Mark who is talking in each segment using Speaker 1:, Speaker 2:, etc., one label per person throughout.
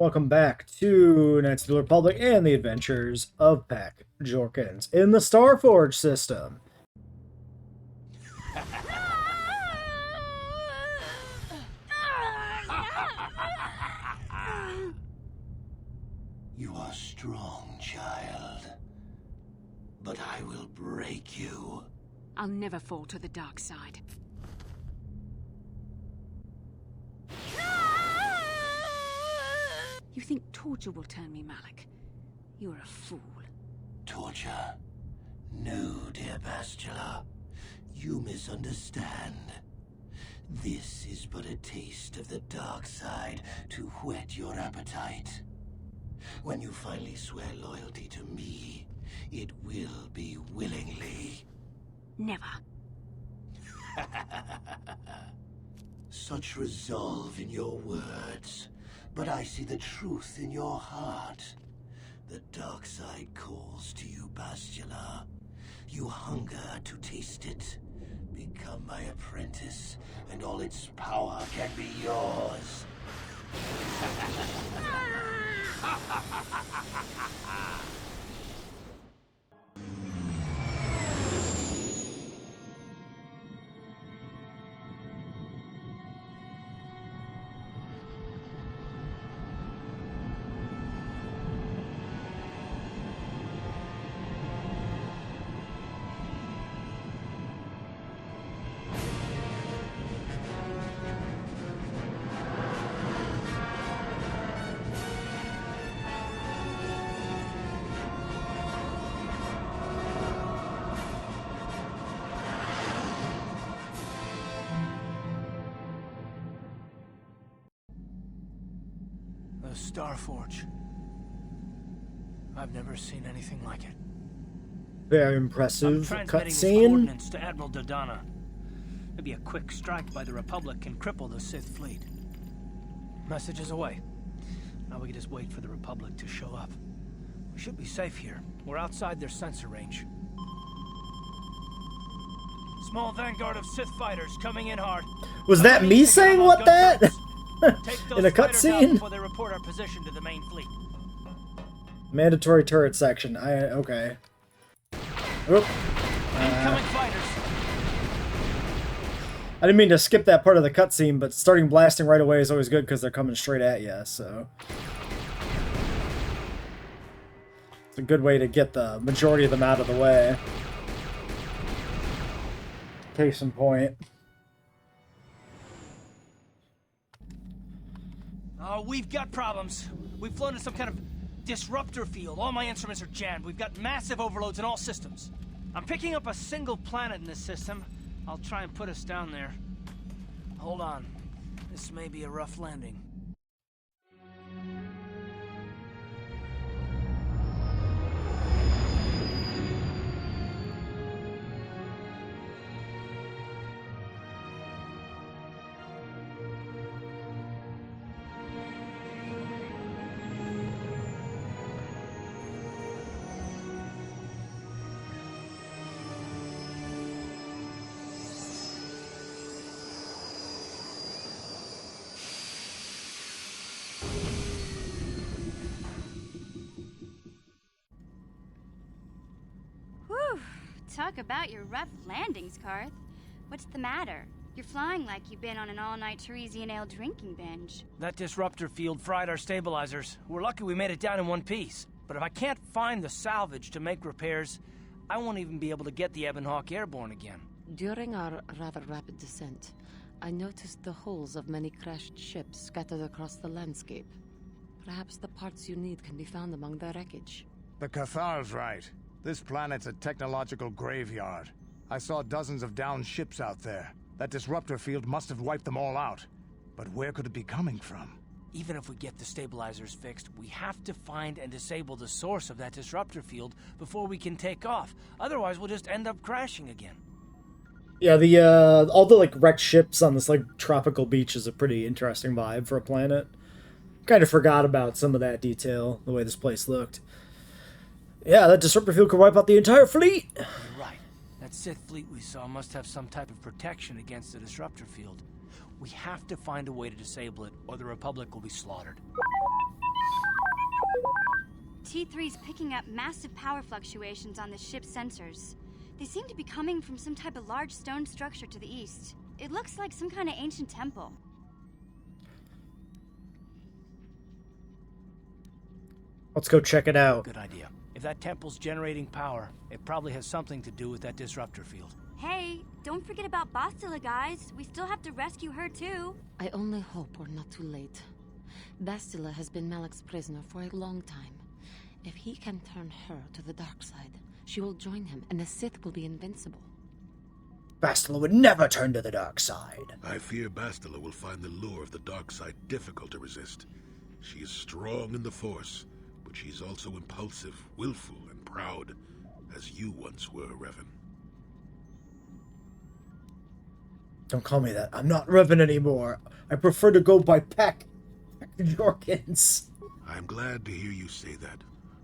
Speaker 1: Welcome back to Knights of the Republic and the Adventures of Peck Jorkins in the Starforge system.
Speaker 2: You are strong, child, but I will break you.
Speaker 3: I'll never fall to the dark side. You think torture will turn me, Malik? You're a fool.
Speaker 2: Torture? No, dear Bastila. You misunderstand. This is but a taste of the dark side to whet your appetite. When you finally swear loyalty to me, it will be willingly.
Speaker 3: Never.
Speaker 2: Such resolve in your words, but I see the truth in your heart. The dark side calls to you, Bastila. You hunger to taste it. Become my apprentice, and all its power can be yours.
Speaker 4: The Starforge. I've never seen anything like it.
Speaker 1: Very
Speaker 4: I'm
Speaker 1: impressive
Speaker 4: transmitting these
Speaker 1: cutscene.
Speaker 4: coordinates to Admiral Dodonna. Maybe a quick strike by the Republic can cripple the Sith fleet. Message is away. Now we can just wait for the Republic to show up. We should be safe here. We're outside their sensor range. Small vanguard of Sith fighters coming in hard.
Speaker 1: Was that me saying what that? In a cutscene?
Speaker 4: Before they report our position to the main fleet.
Speaker 1: Mandatory turret section. Okay. Oop.
Speaker 4: Incoming fighters.
Speaker 1: I didn't mean to skip that part of the cutscene, but starting blasting right away is always good because they're coming straight at you, so. It's a good way to get the majority of them out of the way. Case in point.
Speaker 4: Oh, we've got problems. We've flown in some kind of disruptor field. All my instruments are jammed. We've got massive overloads in all systems. I'm picking up a single planet in this system. I'll try and put us down there. Hold on. This may be a rough landing.
Speaker 5: Whew. Talk about your rough landings, Karth. What's the matter? You're flying like you've been on an all-night Teresian ale drinking binge.
Speaker 4: That disruptor field fried our stabilizers. We're lucky we made it down in one piece. But if I can't find the salvage to make repairs, I won't even be able to get the Ebon Hawk airborne again.
Speaker 6: During our rather rapid descent, I noticed the hulls of many crashed ships scattered across the landscape. Perhaps the parts you need can be found among the wreckage.
Speaker 7: The Cathar's right. This planet's a technological graveyard. I saw dozens of downed ships out there. That disruptor field must have wiped them all out. But where could it be coming from?
Speaker 4: Even if we get the stabilizers fixed, we have to find and disable the source of that disruptor field before we can take off. Otherwise, we'll just end up crashing again.
Speaker 1: Yeah, all the like wrecked ships on this like tropical beach is a pretty interesting vibe for a planet. Kind of forgot about some of that detail, the way this place looked. Yeah, that disruptor field could wipe out the entire fleet.
Speaker 4: You're right. That Sith fleet we saw must have some type of protection against the disruptor field. We have to find a way to disable it, or the Republic will be slaughtered.
Speaker 5: T3's picking up massive power fluctuations on the ship's sensors. They seem to be coming from some type of large stone structure to the east. It looks like some kind of ancient temple.
Speaker 1: Let's go check it out.
Speaker 4: Good idea. If that temple's generating power, it probably has something to do with that disruptor field.
Speaker 5: Hey, don't forget about Bastila, guys. We still have to rescue her, too.
Speaker 6: I only hope we're not too late. Bastila has been Malik's prisoner for a long time. If he can turn her to the dark side, she will join him, and the Sith will be invincible.
Speaker 1: Bastila would never turn to the dark side.
Speaker 8: I fear Bastila will find the lure of the dark side difficult to resist. She is strong in the Force, but she's also impulsive, willful, and proud, as you once were, Revan.
Speaker 1: Don't call me that. I'm not Revan anymore. I prefer to go by Peck Jorkins.
Speaker 8: I'm glad to hear you say that.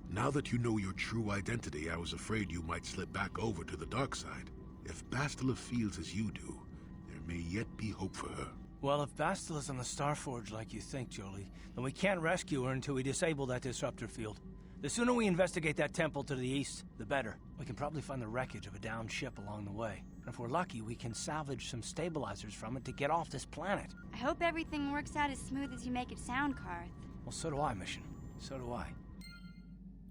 Speaker 8: Now that you know your true identity, I was afraid you might slip back over to the dark side. If Bastila feels as you do, there may yet be hope for her.
Speaker 4: Well, if Bastila's on the Starforge like you think, Jolie, then we can't rescue her until we disable that disruptor field. The sooner we investigate that temple to the east, the better. We can probably find the wreckage of a downed ship along the way. And if we're lucky, we can salvage some stabilizers from it to get off this planet.
Speaker 5: I hope everything works out as smooth as you make it sound, Karth.
Speaker 4: Well, so do I, Mission. So do I.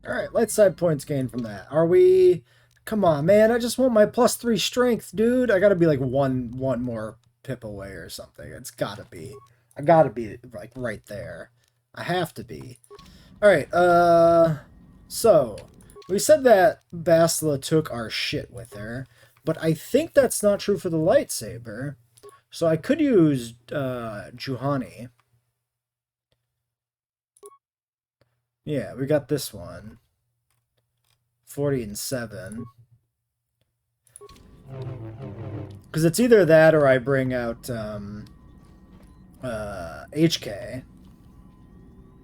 Speaker 1: Alright, light side points gained from that. Are we... Come on, man. I just want my +3 strength, dude. I gotta be like one more pip away or something. It's gotta be. I gotta be like right there. I have to be. Alright, so we said that Bastila took our shit with her, but I think that's not true for the lightsaber. So I could use Juhani. Yeah, we got this one. 40 and 7. Because it's either that or I bring out HK.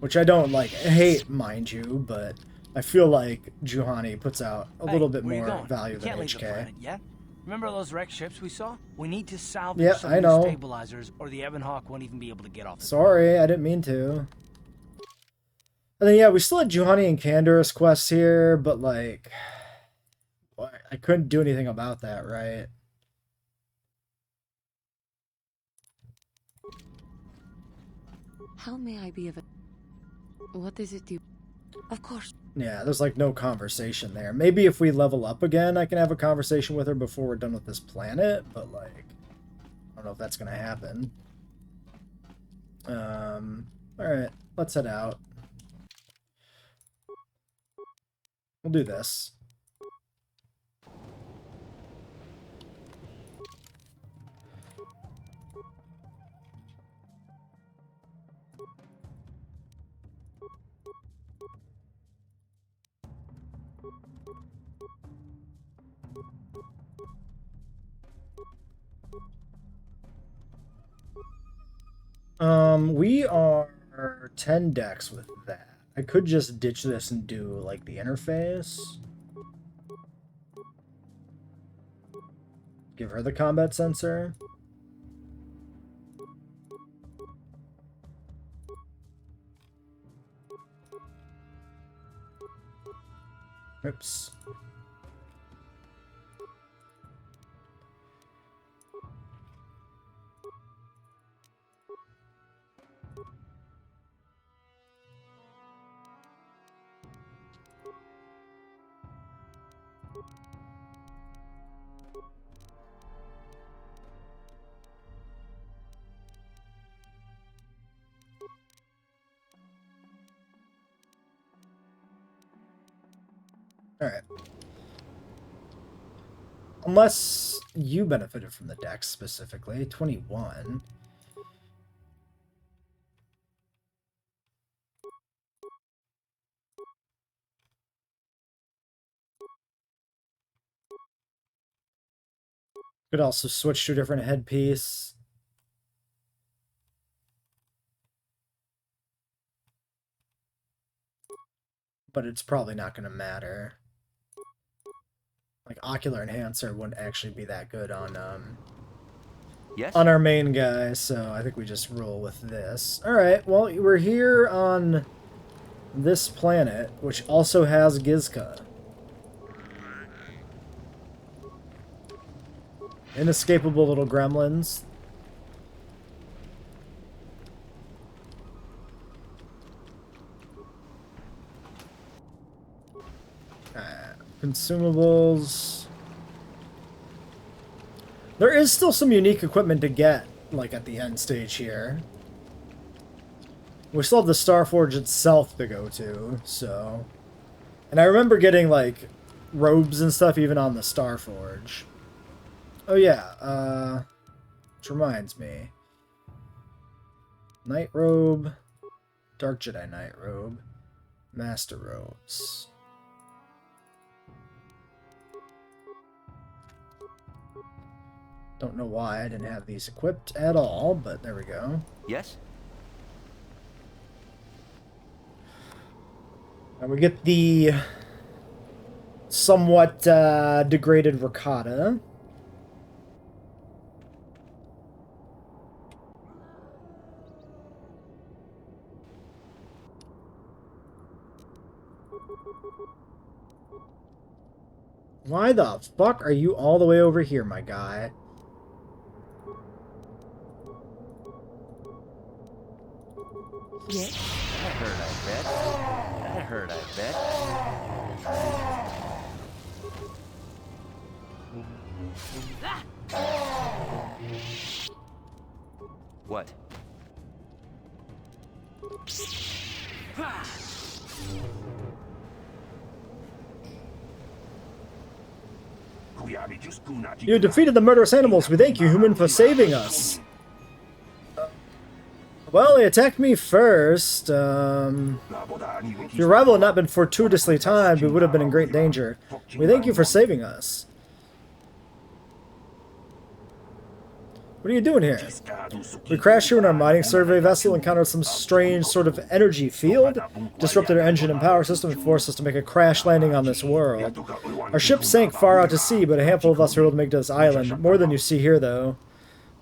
Speaker 1: Which I don't hate, mind you, but I feel like Juhani puts out a little bit more value than
Speaker 4: Leave the
Speaker 1: HK.
Speaker 4: planet yet. Remember those wrecked ships we saw? We need to salvage
Speaker 1: Yeah,
Speaker 4: some
Speaker 1: I
Speaker 4: of the
Speaker 1: know.
Speaker 4: stabilizers, or the Ebon Hawk won't even be able to get off the
Speaker 1: Sorry, I didn't mean to. And then, yeah, we still had Juhani and Canderous quests here, but, like, I couldn't do anything about that, right?
Speaker 6: How may I be of it? What is it you... Of course.
Speaker 1: Yeah, there's, like, no conversation there. Maybe if we level up again, I can have a conversation with her before we're done with this planet, but, like, I don't know if that's gonna happen. Alright, let's head out. We'll do this. We are 10 decks with that. I could just ditch this and do, like, the interface. Give her the combat sensor. Oops. Alright. Unless you benefited from the deck specifically. 21. Could also switch to a different headpiece. But it's probably not going to matter. Like, Ocular Enhancer wouldn't actually be that good on
Speaker 4: Yes?
Speaker 1: on our main guy, so I think we just roll with this. Alright, well, we're here on this planet, which also has Gizka. Inescapable little gremlins. Consumables. There is still some unique equipment to get, like at the end stage here. We still have the Starforge itself to go to, so... And I remember getting, like, robes and stuff even on the Starforge. Oh yeah, which reminds me. Night Robe, Dark Jedi Night Robe, Master Robes. Don't know why I didn't have these equipped at all, but there we go.
Speaker 9: Yes?
Speaker 1: And we get the somewhat degraded Ricotta. Why the fuck are you all the way over here, my guy?
Speaker 9: That hurt, I bet. That hurt, I bet. What?
Speaker 1: You defeated the murderous animals. We thank you, human, for saving us. Well, they attacked me first. If your arrival had not been fortuitously timed, we would have been in great danger. We thank you for saving us. What are you doing here? We crashed here in our mining survey vessel, encountered some strange sort of energy field, disrupted our engine and power system, and forced us to make a crash landing on this world. Our ship sank far out to sea, but a handful of us were able to make it to this island. More than you see here, though.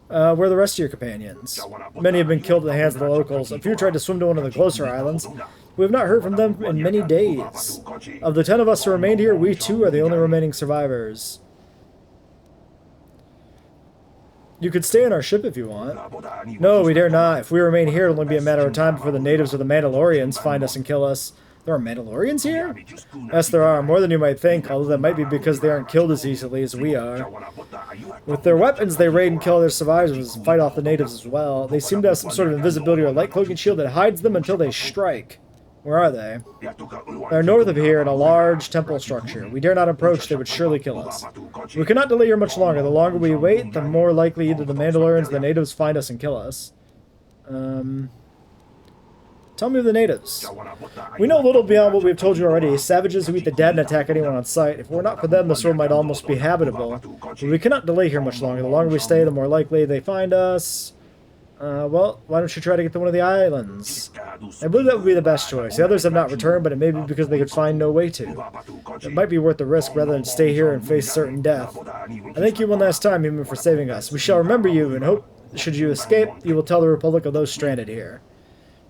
Speaker 1: Where are the rest of your companions? Many have been killed at the hands of the locals. A few tried to swim to one of the closer islands. We have not heard from them in many days. Of the 10 of us who remained here, we too are the only remaining survivors. You could stay on our ship if you want. No, we dare not. If we remain here, it'll only be a matter of time before the natives or the Mandalorians find us and kill us. There are Mandalorians here? Yes, there are. More than you might think, although that might be because they aren't killed as easily as we are. With their weapons, they raid and kill their survivors and fight off the natives as well. They seem to have some sort of invisibility or light cloaking shield that hides them until they strike. Where are they? They're north of here in a large temple structure. We dare not approach, they would surely kill us. We cannot delay here much longer. The longer we wait, the more likely either the Mandalorians or the natives find us and kill us. Tell me of the natives. We know little beyond what we've told you already. Savages who eat the dead and attack anyone on sight. If it were not for them, this world might almost be habitable. But we cannot delay here much longer. The longer we stay, the more likely they find us. Well, why don't you try to get to one of the islands? I believe that would be the best choice. The others have not returned, but it may be because they could find no way to. It might be worth the risk rather than stay here and face certain death. I thank you one last time, human, for saving us. We shall remember you and hope, should you escape, you will tell the Republic of those stranded here.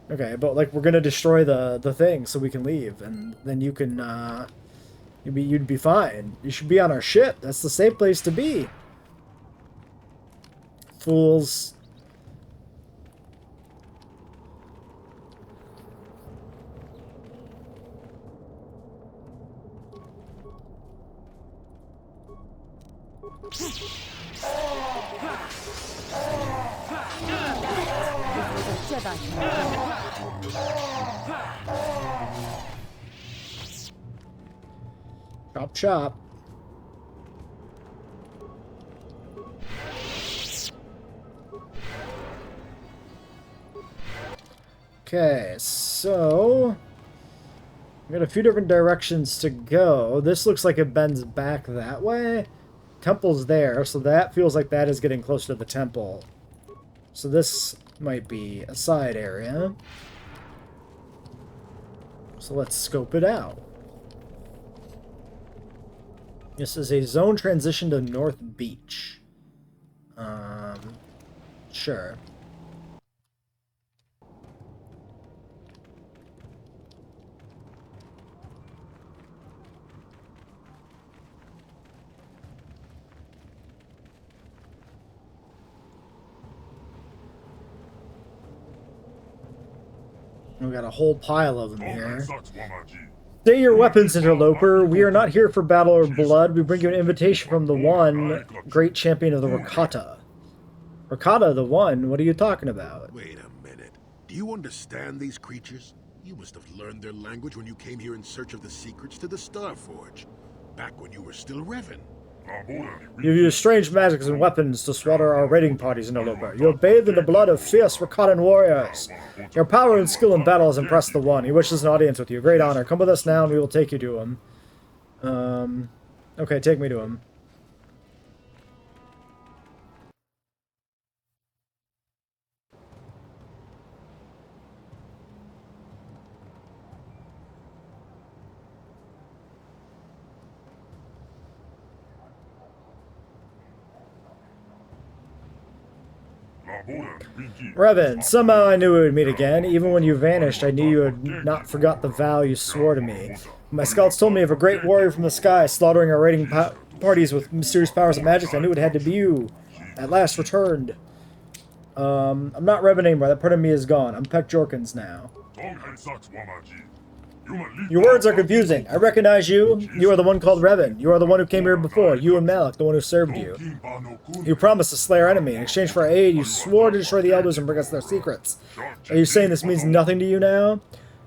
Speaker 1: Okay, but like we're gonna destroy the thing so we can leave, and then you can you'd be fine. You should be on our ship. That's the safe place to be. Fools. Chop chop. Okay, so we got a few different directions to go. This looks like it bends back that way. Temple's there, so that feels like that is getting close to the temple. So this might be a side area. So let's scope it out. This is a zone transition to North Beach. Sure. We got a whole pile of them here. Stay your weapons, interloper. We are not here for battle or blood. We bring you an invitation from the one great champion of the Rakata. Rakata, the one? What are you talking about?
Speaker 8: Wait a minute. Do you understand these creatures? You must have learned their language when you came here in search of the secrets to the Starforge. Back when you were still Revan.
Speaker 1: You use strange magics and weapons to slaughter our raiding parties, interloper. You have bathed in the blood of fierce Rakatan warriors. Your power and skill in battle has impressed the one. He wishes an audience with you. Great honor. Come with us now and we will take you to him. Okay, take me to him. Revan, somehow I knew we would meet again. Even when you vanished, I knew you had not forgot the vow you swore to me. My scouts told me of a great warrior from the sky slaughtering our raiding parties with mysterious powers and magic. I knew it had to be you. At last returned. I'm not Revan anymore. That part of me is gone. I'm Peck Jorkins now. Your words are confusing. I recognize you. You are the one called Revan. You are the one who came here before. You and Malik, the one who served you. You promised to slay our enemy. In exchange for our aid, you swore to destroy the Elders and bring us their secrets. Are you saying this means nothing to you now?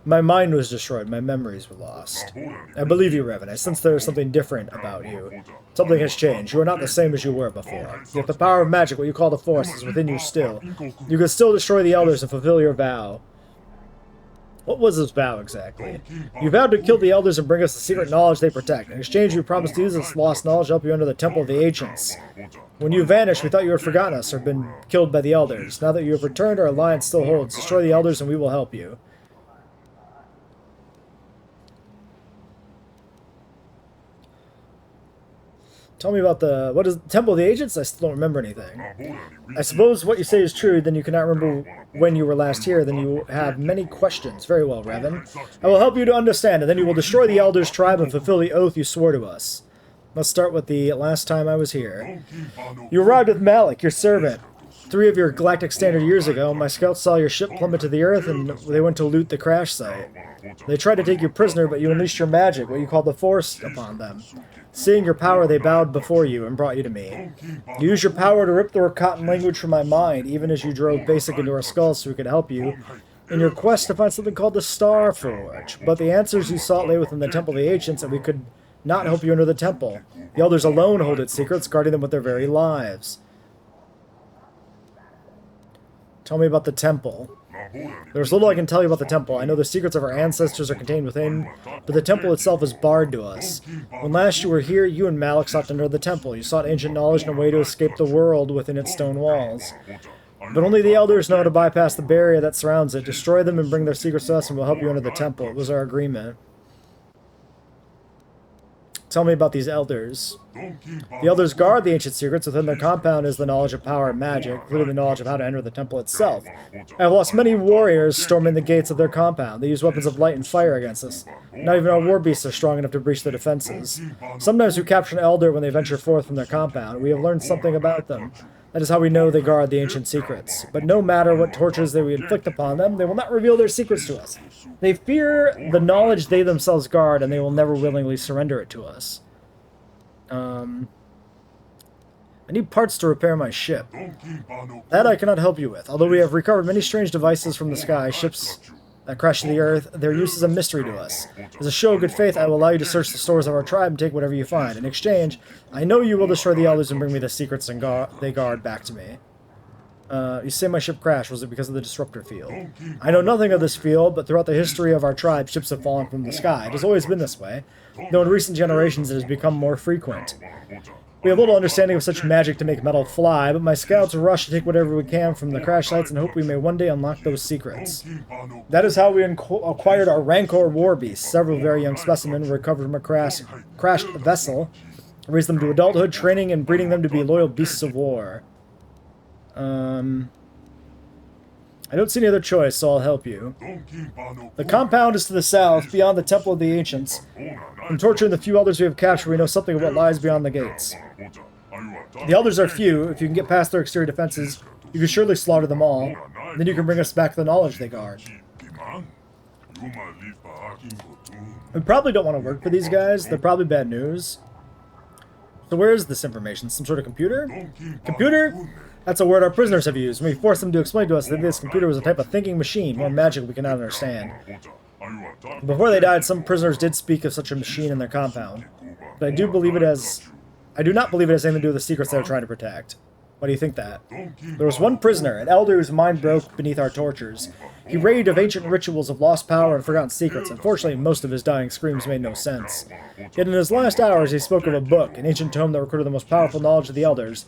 Speaker 1: My mind was destroyed. My memories were lost. I believe you, Revan. I sense there is something different about you. Something has changed. You are not the same as you were before. Yet the power of magic, what you call the Force, is within you still. You can still destroy the Elders and fulfill your vow. What was this vow exactly? You vowed to kill the Elders and bring us the secret knowledge they protect. In exchange, you promised to use this lost knowledge to help you enter the Temple of the Ancients. When you vanished, we thought you had forgotten us or been killed by the Elders. Now that you have returned, our alliance still holds. Destroy the Elders and we will help you. Tell me about the... What is Temple of the Agents? I still don't remember anything. I suppose what you say is true, then you cannot remember when you were last here, then you have many questions. Very well, Revan. I will help you to understand, and then you will destroy the Elders' tribe and fulfill the oath you swore to us. Let's start with the last time I was here. You arrived with Malik, your servant. 3 of your galactic standard years ago, my scouts saw your ship plummet to the earth, and they went to loot the crash site. They tried to take you prisoner, but you unleashed your magic, what you call the Force, upon them. Seeing your power, they bowed before you and brought you to me. You used your power to rip the Rakatan language from my mind, even as you drove Basic into our skulls so we could help you in your quest to find something called the Starforge. But the answers you sought lay within the Temple of the Ancients, and we could not help you enter the temple. The Elders alone hold its secrets, guarding them with their very lives. Tell me about the temple. There's little I can tell you about the temple. I know the secrets of our ancestors are contained within, but the temple itself is barred to us. When last you were here, you and Malik sought to enter the temple. You sought ancient knowledge and a way to escape the world within its stone walls. But only the Elders know how to bypass the barrier that surrounds it. Destroy them and bring their secrets to us, and we'll help you enter the temple. It was our agreement. Tell me about these Elders. The Elders guard the ancient secrets. Within their compound is the knowledge of power and magic, including the knowledge of how to enter the temple itself. I have lost many warriors storming the gates of their compound. They use weapons of light and fire against us. Not even our war beasts are strong enough to breach their defenses. Sometimes we capture an Elder when they venture forth from their compound. We have learned something about them. That is how we know they guard the ancient secrets. But no matter what tortures they we inflict upon them, they will not reveal their secrets to us. They fear the knowledge they themselves guard, and they will never willingly surrender it to us. I need parts to repair my ship. That I cannot help you with. Although we have recovered many strange devices from the sky, ships that crash to the earth, their use is a mystery to us. As a show of good faith, I will allow you to search the stores of our tribe and take whatever you find. In exchange, I know you will destroy the Elders and bring me the secrets and they guard back to me. You say my ship crashed. Was it because of the disruptor field? I know nothing of this field, but throughout the history of our tribe, ships have fallen from the sky. It has always been this way, though in recent generations it has become more frequent. We have little understanding of such magic to make metal fly, but my scouts rush to take whatever we can from the crash sites and hope we may one day unlock those secrets. That is how we acquired our Rancor war beasts. Several very young specimens were recovered from a crashed vessel, raised them to adulthood, training and breeding them to be loyal beasts of war. I don't see any other choice, so I'll help you. The compound is to the south, beyond the Temple of the Ancients. From torturing the few Elders we have captured, we know something of what lies beyond the gates. The Elders are few. If you can get past their exterior defenses, you can surely slaughter them all. Then you can bring us back the knowledge they guard. We probably don't want to work for these guys. They're probably bad news. So where is this information? Some sort of computer? Computer? That's a word our prisoners have used. When we forced them to explain to us that this computer was a type of thinking machine, more magic we cannot understand. Before they died, some prisoners did speak of such a machine in their compound. But I do not believe it has anything to do with the secrets they were trying to protect. Why do you think that? There was one prisoner, an elder whose mind broke beneath our tortures. He raved of ancient rituals of lost power and forgotten secrets. Unfortunately, most of his dying screams made no sense. Yet in his last hours, he spoke of a book, an ancient tome that recorded the most powerful knowledge of the elders,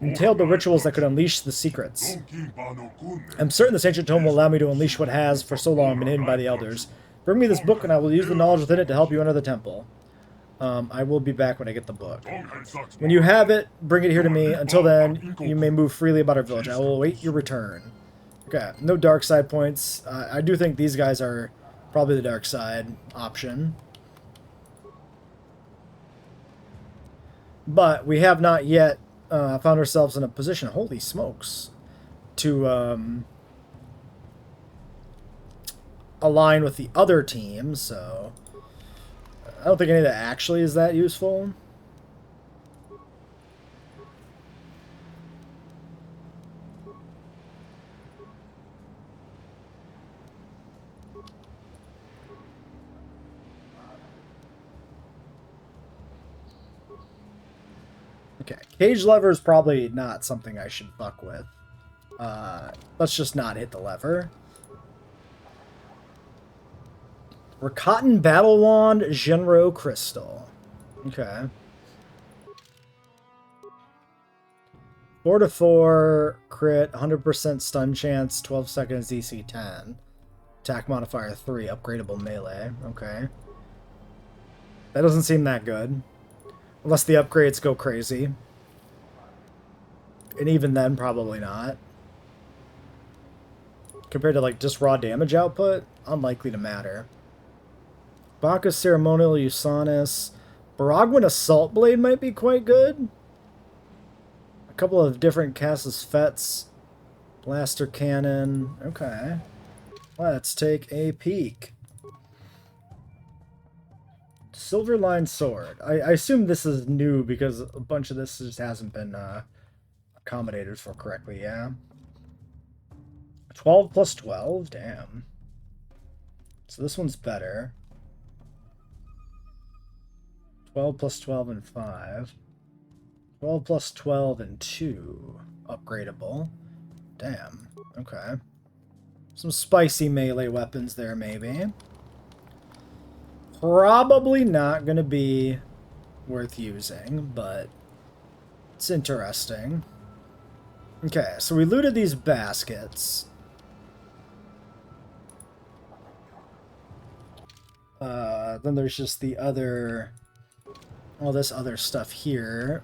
Speaker 1: and entailed the rituals that could unleash the secrets. I'm certain this ancient tome will allow me to unleash what has, for so long, been hidden by the elders. Bring me this book, and I will use the knowledge within it to help you enter the temple. I will be back when I get the book. When you have it, bring it here to me. Until then, you may move freely about our village. I will await your return. Okay, no dark side points. I do think these guys are probably the dark side option. But we have not yet found ourselves in a position, holy smokes, to align with the other team, so I don't think any of that actually is that useful. Okay, cage lever is probably not something I should fuck with. Let's just not hit the lever. Cotton Battle Wand, Genro Crystal. Okay. 4/4 crit, 100% stun chance, 12 seconds, DC 10. Attack modifier 3, upgradable melee. Okay. That doesn't seem that good. Unless the upgrades go crazy. And even then, probably not. Compared to, like, just raw damage output, unlikely to matter. Bacchus Ceremonial Usanus. Baragwin Assault Blade might be quite good. A couple of different Cassus Fets. Blaster Cannon. Okay. Let's take a peek. Silverline Sword. I assume this is new because a bunch of this just hasn't been accommodated for correctly, yeah. 12 plus 12? Damn. So this one's better. 12 plus 12 and 5. 12 plus 12 and 2. Upgradable. Damn. Okay. Some spicy melee weapons there, maybe. Probably not going to be worth using, but it's interesting. Okay, so we looted these baskets. Then there's just the other... all this other stuff here.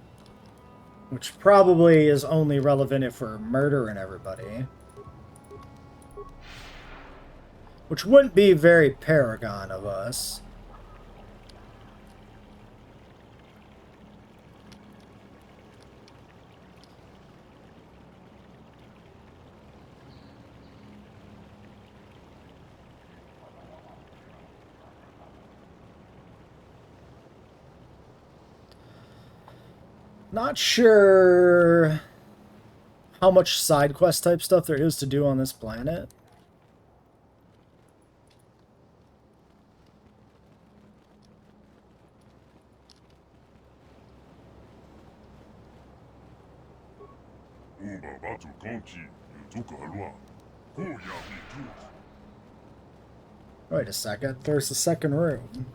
Speaker 1: Which probably is only relevant if we're murdering everybody. Which wouldn't be very Paragon of us. Not sure how much side quest type stuff there is to do on this planet. Wait a second, there's a second room.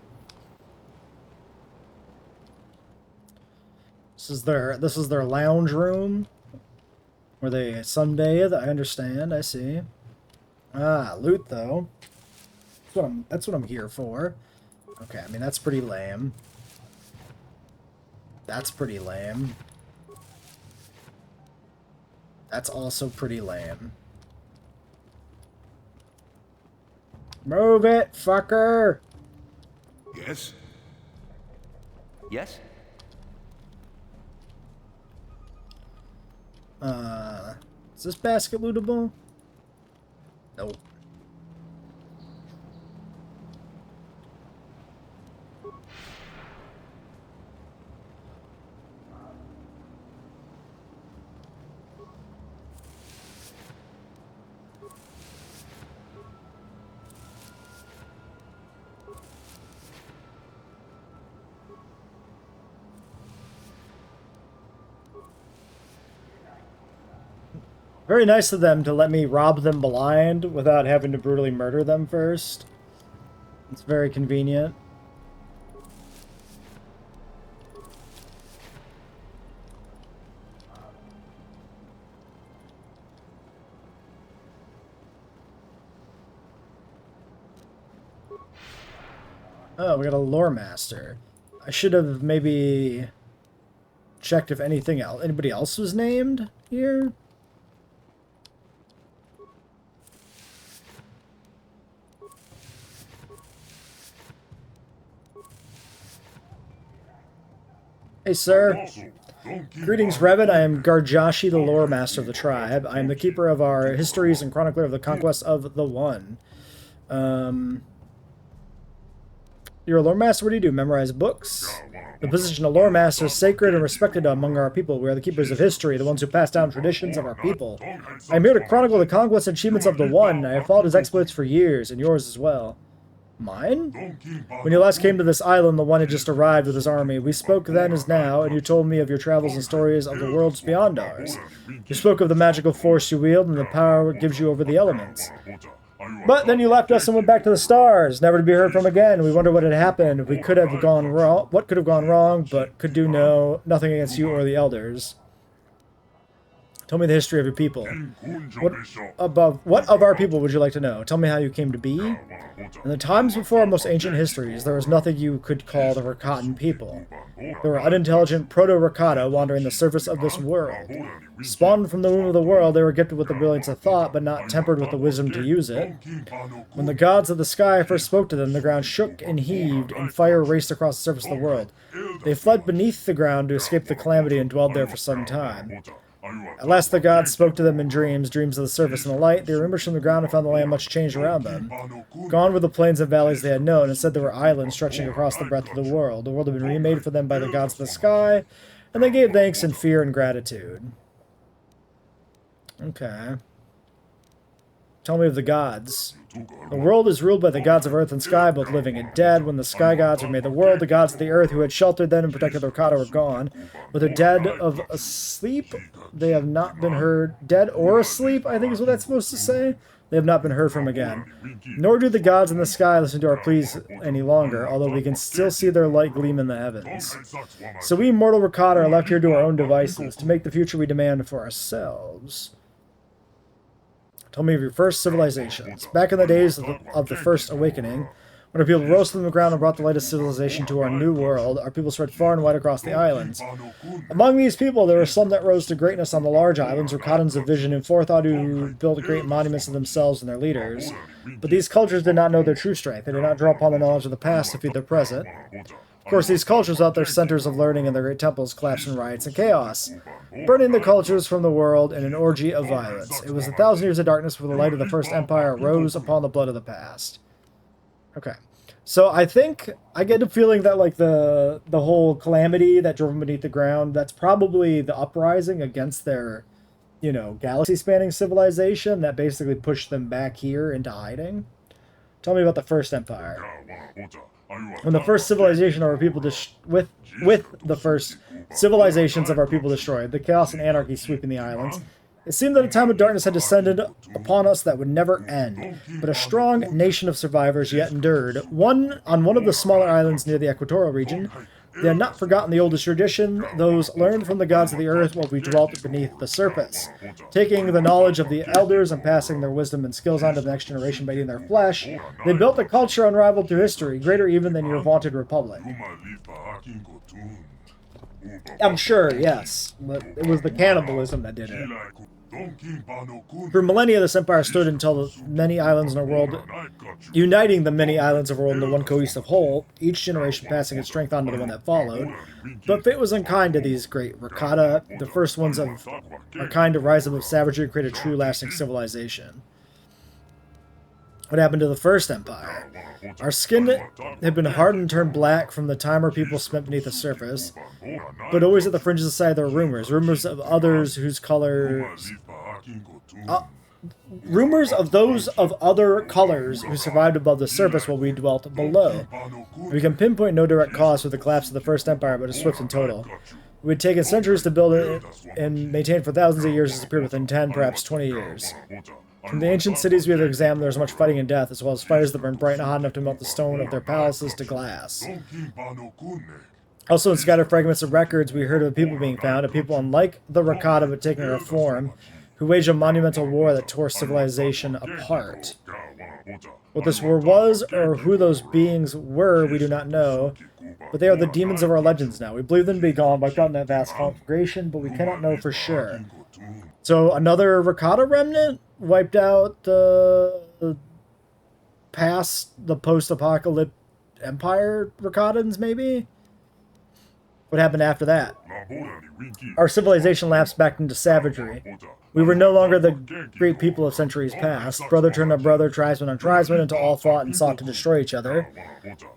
Speaker 1: This is their lounge room where they sunbathe. I understand. I see. Ah, loot though. That's what I'm here for. Okay, I mean that's pretty lame. That's pretty lame. That's also pretty lame. Move it, fucker!
Speaker 8: Yes?
Speaker 9: Yes?
Speaker 1: Is this basket lootable? Nope. Very nice of them to let me rob them blind without having to brutally murder them first. It's very convenient. Oh, we got a lore master. I should have maybe checked if anybody else was named here. Hey, sir. Greetings, Revan. I am Garjashi, the lore master of the tribe. I am the keeper of our histories and chronicler of the conquest of the One. You're a lore master? What do? Memorize books? The position of lore master is sacred and respected among our people. We are the keepers of history, the ones who pass down traditions of our people. I am here to chronicle the conquest and achievements of the One. I have followed his exploits for years, and yours as well. Mine? When you last came to this island, the One had just arrived with his army. We spoke then as now, and you told me of your travels and stories of the worlds beyond ours. You spoke of the magical force you wield and the power it gives you over the elements. But then you left us and went back to the stars, never to be heard from again. We wonder what had happened. We could have gone wrong. What could have gone wrong, but could do nothing against you or the elders. Tell me the history of your people. What of our people would you like to know? Tell me how you came to be. In the times before our most ancient histories, there was nothing you could call the Rakatan people. They were unintelligent proto-Rakata wandering the surface of this world. Spawned from the womb of the world, they were gifted with the brilliance of thought, but not tempered with the wisdom to use it. When the gods of the sky first spoke to them, the ground shook and heaved, and fire raced across the surface of the world. They fled beneath the ground to escape the calamity and dwelled there for some time. At last the gods spoke to them in dreams of the surface and the light. They emerged from the ground and found the land much changed around them. Gone were the plains and valleys they had known. Instead there were islands stretching across the breadth of the world. The world had been remade for them by the gods of the sky, and they gave thanks in fear and gratitude. Okay. Tell me of the gods. The world is ruled by the gods of earth and sky, both living and dead. When the sky gods made the world, the gods of the earth who had sheltered them and protected the Rakata were gone. Whether dead of asleep, they have not been heard. Dead or asleep, I think is what that's supposed to say. They have not been heard from again. Nor do the gods in the sky listen to our pleas any longer, although we can still see their light gleam in the heavens. So we mortal Rakata are left here to our own devices, to make the future we demand for ourselves. Tell me of your first civilizations. Back in the days of the First Awakening, when our people rose from the ground and brought the light of civilization to our new world, our people spread far and wide across the islands. Among these people, there were some that rose to greatness on the large islands, Rakatans of vision and forethought who built great monuments to themselves and their leaders. But these cultures did not know their true strength. They did not draw upon the knowledge of the past to feed their present. Of course, these cultures without their centers of learning and their great temples collapsed in riots and chaos, burning the cultures from the world in an orgy of violence. It was 1,000 years of darkness where the light of the First Empire rose upon the blood of the past. Okay. So I think I get a feeling that like the whole calamity that drove them beneath the ground, that's probably the uprising against their, you know, galaxy-spanning civilization that basically pushed them back here into hiding. Tell me about the First Empire. When the first civilization of our people with the first civilizations of our people destroyed, the chaos and anarchy sweeping the islands, it seemed that a time of darkness had descended upon us that would never end. But a strong nation of survivors yet endured. On one of the smaller islands near the equatorial region, they had not forgotten the oldest tradition, those learned from the gods of the earth while we dwelt beneath the surface. Taking the knowledge of the elders and passing their wisdom and skills on to the next generation by eating their flesh, they built a culture unrivaled through history, greater even than your vaunted republic. I'm sure, yes, but it was the cannibalism that did it. For millennia, this empire stood until the many islands in the world, uniting the many islands of the world into one cohesive whole, each generation passing its strength on to the one that followed. But fate was unkind to these great Rakata, the first ones of a kind to rise above savagery and create a true lasting civilization. What happened to the First Empire? Our skin had been hardened and turned black from the time our people spent beneath the surface, but always at the fringes of society there were rumors of others whose colors... rumors of those of other colors who survived above the surface while we dwelt below. We can pinpoint no direct cause for the collapse of the First Empire, but it's swift and total. It would taken centuries to build it and maintain for thousands of years. It's appeared within 10, perhaps 20 years. From the ancient cities we have examined, there was much fighting and death, as well as fires that burned bright and hot enough to melt the stone of their palaces to glass. Also, in scattered fragments of records, we heard of people being found, a people unlike the Rakata but taking a form, who waged a monumental war that tore civilization apart. What this war was, or who those beings were, we do not know, but they are the demons of our legends now. We believe them to be gone wiped out in that vast conflagration, but we cannot know for sure. So, another Rakata remnant wiped out the past, the post-apocalyptic Empire Rakatans, maybe? What happened after that? Our civilization lapsed back into savagery. We were no longer the great people of centuries past. Brother turned on brother, tribesman on tribesman, until all fought and sought to destroy each other.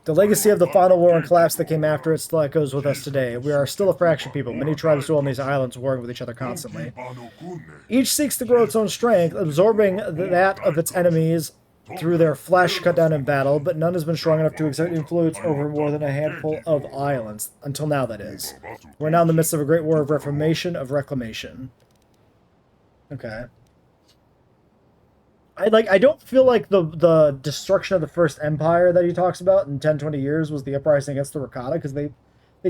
Speaker 1: The legacy of the final war and collapse that came after it still echoes with us today. We are still a fractured people. Many tribes dwell on these islands, warring with each other constantly. Each seeks to grow its own strength, absorbing that of its enemies through their flesh cut down in battle, but none has been strong enough to exert influence over more than a handful of islands. Until now, that is. We're now in the midst of a great war of reformation, of reclamation. Okay. I don't feel like the destruction of the First Empire that he talks about in 10, 20 years was the uprising against the Rakata, because they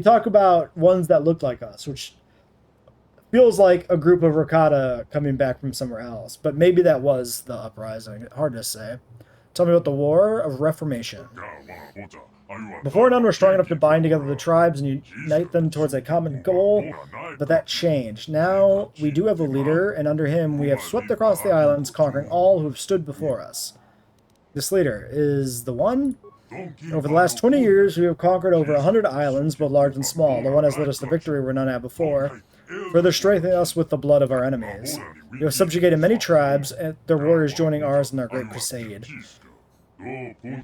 Speaker 1: talk about ones that look like us, which feels like a group of Rakata coming back from somewhere else. But maybe that was the uprising. Hard to say. Tell me about the War of Reformation. Before, none were strong enough to bind together the tribes and unite them towards a common goal, but that changed. Now we do have a leader, and under him we have swept across the islands, conquering all who have stood before us. This leader is the one. Over the last 20 years, we have conquered over 100 islands, both large and small. The one has led us to victory where none had before, further strengthening us with the blood of our enemies. We have subjugated many tribes, and their warriors joining ours in our great crusade.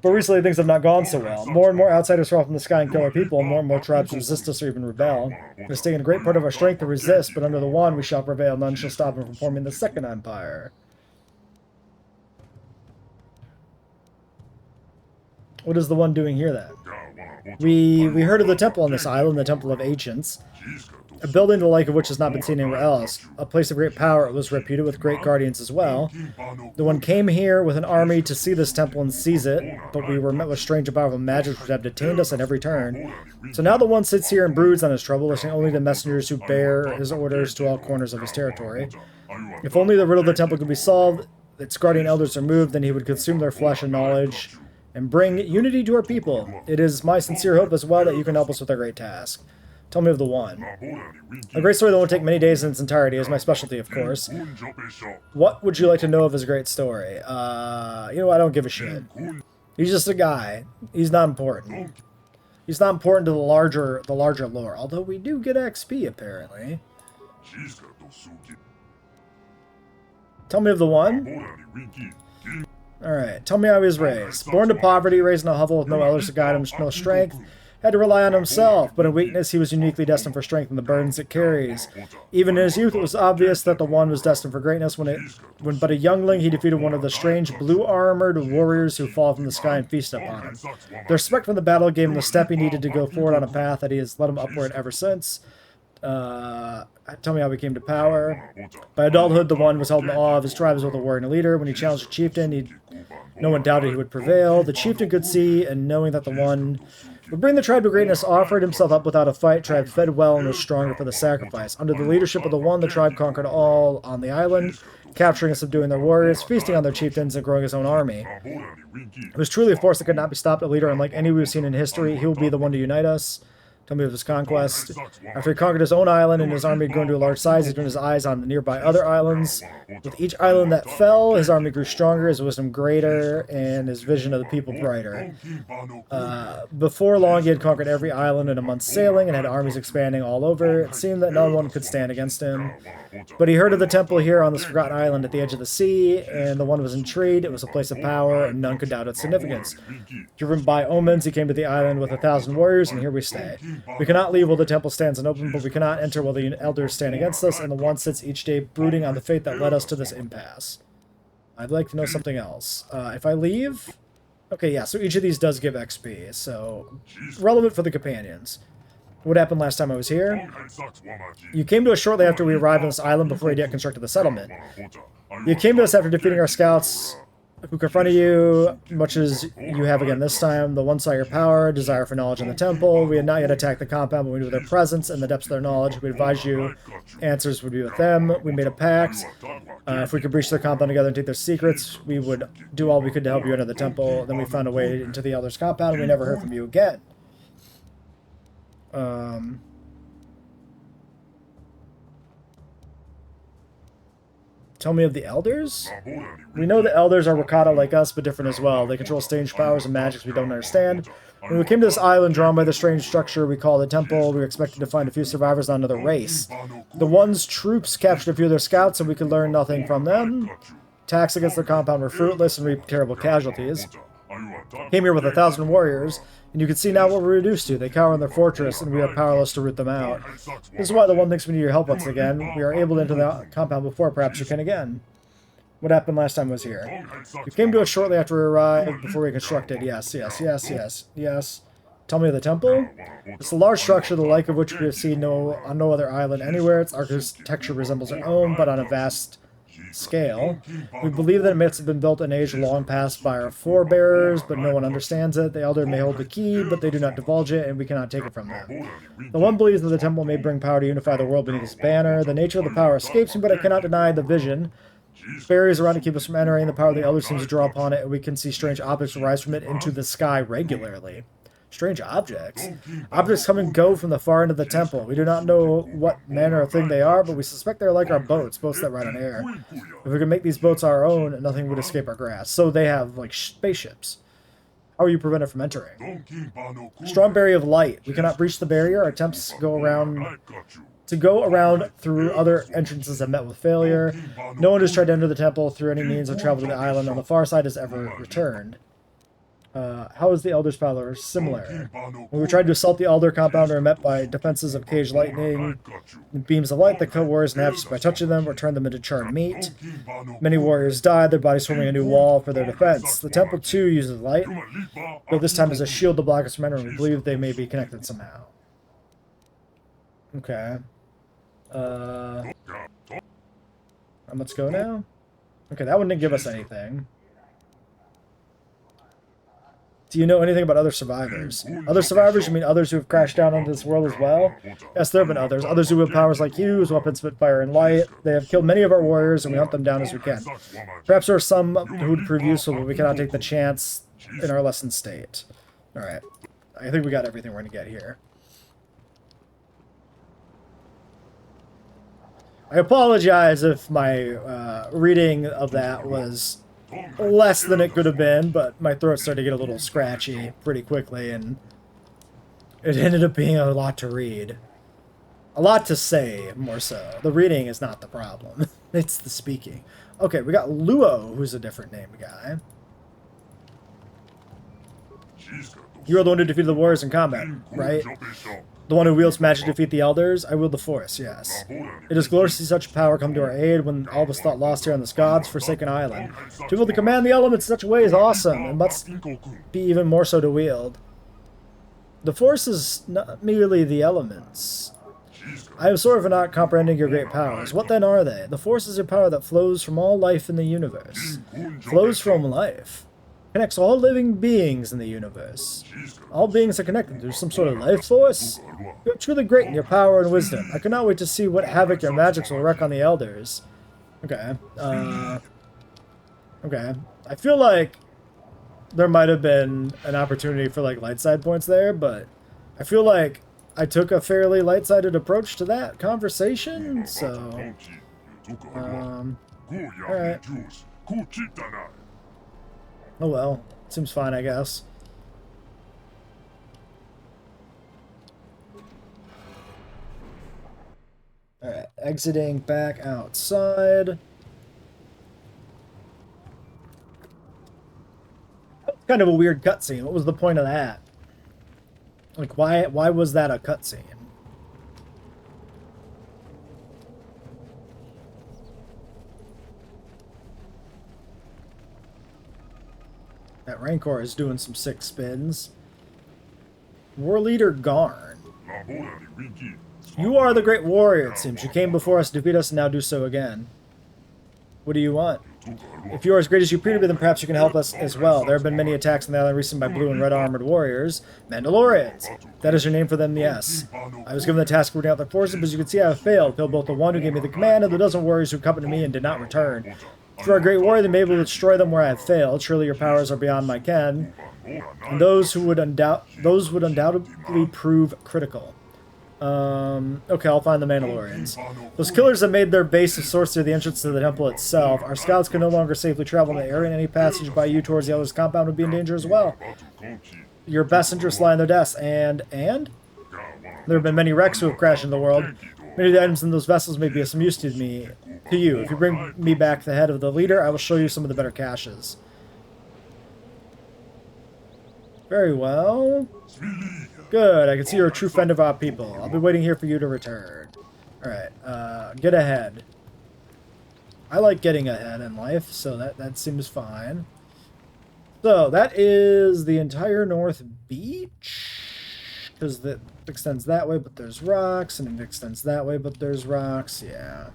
Speaker 1: But recently things have not gone so well. More and more outsiders fall from the sky and kill our people, and more tribes resist us or even rebel. It has taken a great part of our strength to resist, but under the one we shall prevail. None shall stop him from forming the Second Empire. What is the one doing here, then? We heard of the temple on this island, the Temple of Ancients. A building the like of which has not been seen anywhere else. A place of great power, it was reputed, with great guardians as well. The one came here with an army to see this temple and seize it, but we were met with strange and powerful magic which have detained us at every turn. So now the one sits here and broods on his trouble, listening only to messengers who bear his orders to all corners of his territory. If only the riddle of the temple could be solved, its guardian elders are moved, then he would consume their flesh and knowledge, and bring unity to our people. It is my sincere hope as well that you can help us with our great task. Tell me of the one. A great story that won't take many days in its entirety is my specialty, of course. What would you like to know of his great story? You know, I don't give a shit. He's just a guy. He's not important. He's not important to the larger lore, although we do get XP, apparently. Tell me of the one. Alright, tell me how he was raised. Born to poverty, raised in a hovel with no elders to guide him, no strength, had to rely on himself, but in weakness he was uniquely destined for strength and the burdens it carries. Even in his youth it was obvious that the one was destined for greatness. When but a youngling he defeated one of the strange blue-armored warriors who fall from the sky and feast upon him. The respect from the battle gave him the step he needed to go forward on a path that he has led him upward ever since. Tell me how he came to power. By adulthood, the one was held in awe of his tribe as well, the warrior leader. When he challenged the chieftain, no one doubted he would prevail. The chieftain could see, and knowing that the one would bring the tribe to greatness, offered himself up without a fight. Tribe fed well and was stronger for the sacrifice. Under the leadership of the one, the tribe conquered all on the island, capturing and subduing their warriors, feasting on their chieftains, and growing his own army. It was truly a force that could not be stopped. A leader unlike any we've seen in history. He will be the one to unite us. Tell me of his conquest. After he conquered his own island and his army had grown to a large size, he turned his eyes on the nearby other islands. With each island that fell, his army grew stronger, his wisdom greater, and his vision of the people brighter. Before long, he had conquered every island in a month's sailing and had armies expanding all over. It seemed that no one could stand against him. But he heard of the temple here on this forgotten island at the edge of the sea, and the one was intrigued. It was a place of power, and none could doubt its significance. Driven by omens, he came to the island with 1,000 warriors, and here we stay. We cannot leave while the temple stands unopened, but we cannot enter while the elders stand against us, and the one sits each day brooding on the fate that led us to this impasse. I'd like to know something else. If I leave... Okay, yeah, so each of these does give XP, so relevant for the companions. What happened last time I was here? You came to us shortly after we arrived on this island before you'd yet constructed the settlement. You came to us after defeating our scouts who confronted you, much as you have again this time. The one saw your power, desire for knowledge in the temple. We had not yet attacked the compound, but we knew their presence and the depths of their knowledge. We advised you answers would be with them. We made a pact. If we could breach their compound together and take their secrets, we would do all we could to help you enter the temple. Then we found a way into the elders' compound, and we never heard from you again. Tell me of the elders? We know the elders are Wakata like us, but different as well. They control strange powers and magics we don't understand. When we came to this island drawn by the strange structure we call the temple, we were expected to find a few survivors on another race. The one's troops captured a few of their scouts, and we could learn nothing from them. Attacks against their compound were fruitless and reaped terrible casualties. Came here with 1,000 warriors, and you can see now what we're reduced to. They cower in their fortress, and we are powerless to root them out. This is why the one thinks we need your help once again. We are able to enter the compound before, perhaps you can again. What happened last time I was here? You came to us shortly after we arrived, before we constructed. Yes. Tell me of the temple? It's a large structure, the like of which we have seen on no other island anywhere. Its architecture resembles our own, but on a vast scale. We believe that it must have been built in an age long past by our forebears, but no one understands it. The elder may hold the key, but they do not divulge it, and we cannot take it from them. The one believes that the temple may bring power to unify the world beneath its banner. The nature of the power escapes me, but I cannot deny the vision. Barriers around to keep us from entering. The power of the elder seems to draw upon it, and we can see strange objects rise from it into the sky regularly. Strange objects? Objects come and go from the far end of the temple. We do not know what manner of thing they are, but we suspect they're like our boats that ride on air. If we could make these boats our own, nothing would escape our grasp. So they have, like, spaceships. How are you prevented from entering? Strong barrier of light. We cannot breach the barrier. Our attempts to go around through other entrances have met with failure. No one who's tried to enter the temple through any means of travel to the island on the far side has ever returned. How is the Elder's power similar? When we tried to assault the Elder compound, we were met by defenses of caged lightning and beams of light that cut warriors in half just by touching them or turned them into charred meat. Many warriors died, their bodies forming a new wall for their defense. The temple, too, uses light, though this time as a shield to block us from entering. We believe they may be connected somehow. Okay. Let's go now. Okay, that one didn't give us anything. Do you know anything about other survivors? Other survivors? You mean others who have crashed down onto this world as well? Yes, there have been others. Others who have powers like you, whose weapons spit fire and light. They have killed many of our warriors, and we hunt them down as we can. Perhaps there are some who would prove useful, but we cannot take the chance in our lessened state. Alright. I think we got everything we're going to get here. I apologize if my reading of that was less than it could have been, but my throat started to get a little scratchy pretty quickly, and it ended up being a lot to read. A lot to say, more so. The reading is not the problem. It's the speaking. Okay, we got Luo, who's a different name guy. You are the one who defeated the warriors in combat, right? The one who wields magic to defeat the elders? I wield the force, yes. It is glorious to see such power come to our aid when all was thought lost here on this God's forsaken island. To be able to command the elements in such a way is awesome, and must be even more so to wield. The force is not merely the elements. I am sorry for not comprehending your great powers. What then are they? The force is a power that flows from all life in the universe. Flows from life. Connects all living beings in the universe. All beings are connected through some sort of life force. You are truly great in your power and wisdom. I cannot wait to see what havoc your magics will wreak on the elders. Okay. Okay. I feel like there might have been an opportunity for, like, light side points there, but I feel like I took a fairly light-sided approach to that conversation, so... alright. Oh well. Seems fine, I guess. Alright, exiting back outside. That's kind of a weird cutscene. What was the point of that? Like, why was that a cutscene? That Rancor is doing some sick spins. War Leader Garn. You are the great warrior, it seems. You came before us to defeat us and now do so again. What do you want? If you are as great as you appear to be, then perhaps you can help us as well. There have been many attacks on the island recently by blue and red armored warriors. Mandalorians. That is your name for them, yes. I was given the task of rooting out their forces, but as you can see, I have failed. Killed both the one who gave me the command and the dozen warriors who accompanied me and did not return. If you are a great warrior, then maybe able to destroy them where I have failed. Surely your powers are beyond my ken. And those would undoubtedly prove critical. Okay, I'll find the Mandalorians. Those killers have made their base of sorcery the entrance to the temple itself. Our scouts can no longer safely travel in the area, and any passage by you towards the other's compound would be in danger as well. Your best interests lie in their deaths, and? There have been many wrecks who have crashed in the world. Many of the items in those vessels may be of some use to you. If you bring me back the head of the leader, I will show you some of the better caches. Very well. Good, I can see you're a true friend of our people. I'll be waiting here for you to return. Alright, get ahead. I like getting ahead in life, so that seems fine. So, that is the entire North Beach. Because that extends that way, but there's rocks, and it extends that way, but there's rocks, yeah.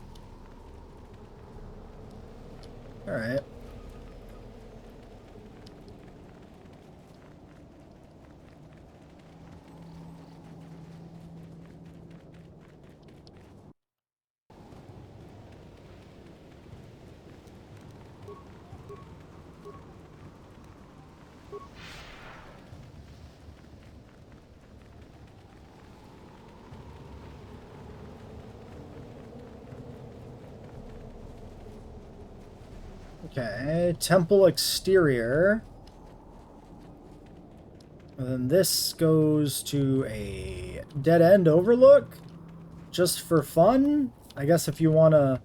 Speaker 1: Alright. Okay, temple exterior. And then this goes to a dead-end overlook, just for fun. I guess if you want to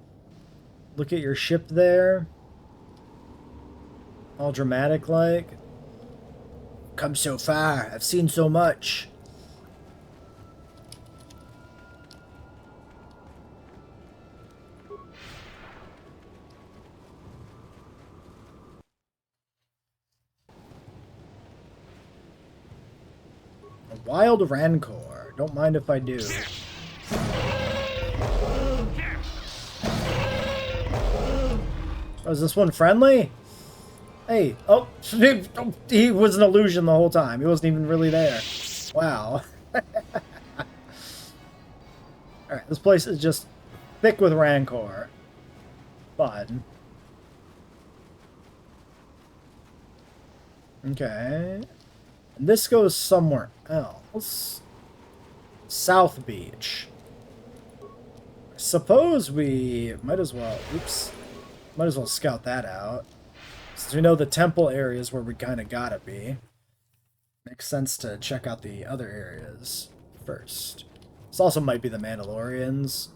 Speaker 1: look at your ship there. All dramatic-like. Come so far, I've seen so much. Wild Rancor. Don't mind if I do. Oh, is this one friendly? Hey, oh, he was an illusion the whole time. He wasn't even really there. Wow. Alright, this place is just thick with Rancor. Fun. Okay. And this goes somewhere else. South Beach. Suppose we might as well, might as well scout that out. Since we know the temple area is where we kind of gotta be. Makes sense to check out the other areas first. This also might be the Mandalorians.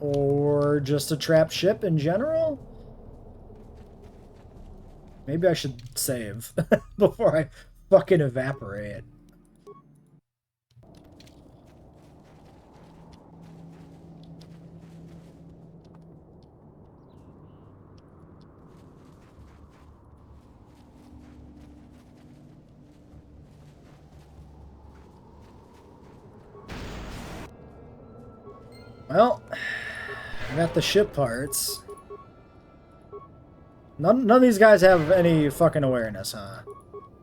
Speaker 1: Or just a trap ship in general? Maybe I should save before I fucking evaporate. Well, I got the ship parts. None of these guys have any fucking awareness, huh?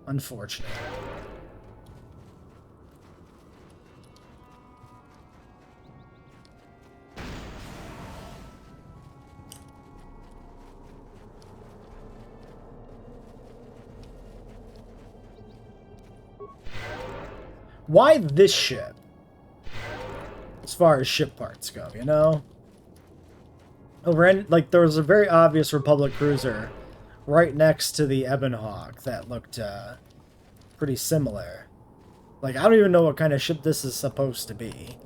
Speaker 1: Unfortunate. Why this ship? As far as ship parts go, you know? Like, there was a very obvious Republic cruiser right next to the Ebon Hawk that looked pretty similar. Like, I don't even know what kind of ship this is supposed to be.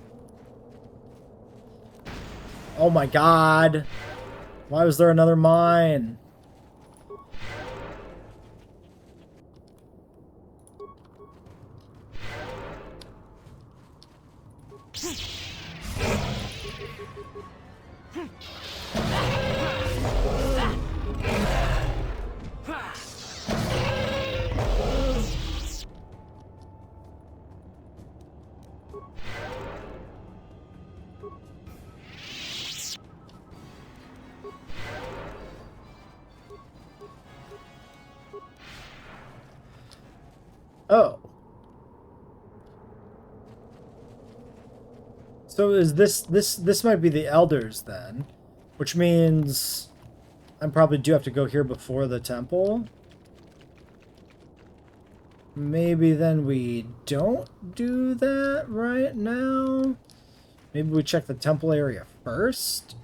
Speaker 1: Oh my god! Why was there another mine? Oh. So is this might be the Elders then, which means I probably do have to go here before the temple. Maybe then we don't do that right now. Maybe we check the temple area first.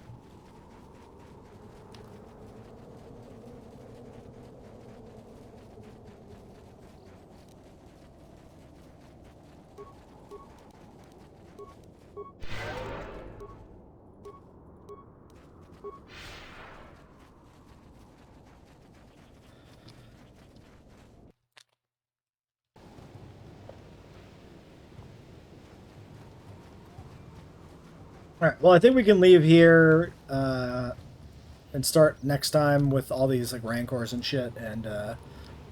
Speaker 1: Alright, well, I think we can leave here and start next time with all these like Rancors and shit and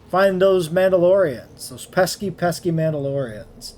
Speaker 1: find those Mandalorians. Those pesky, pesky Mandalorians.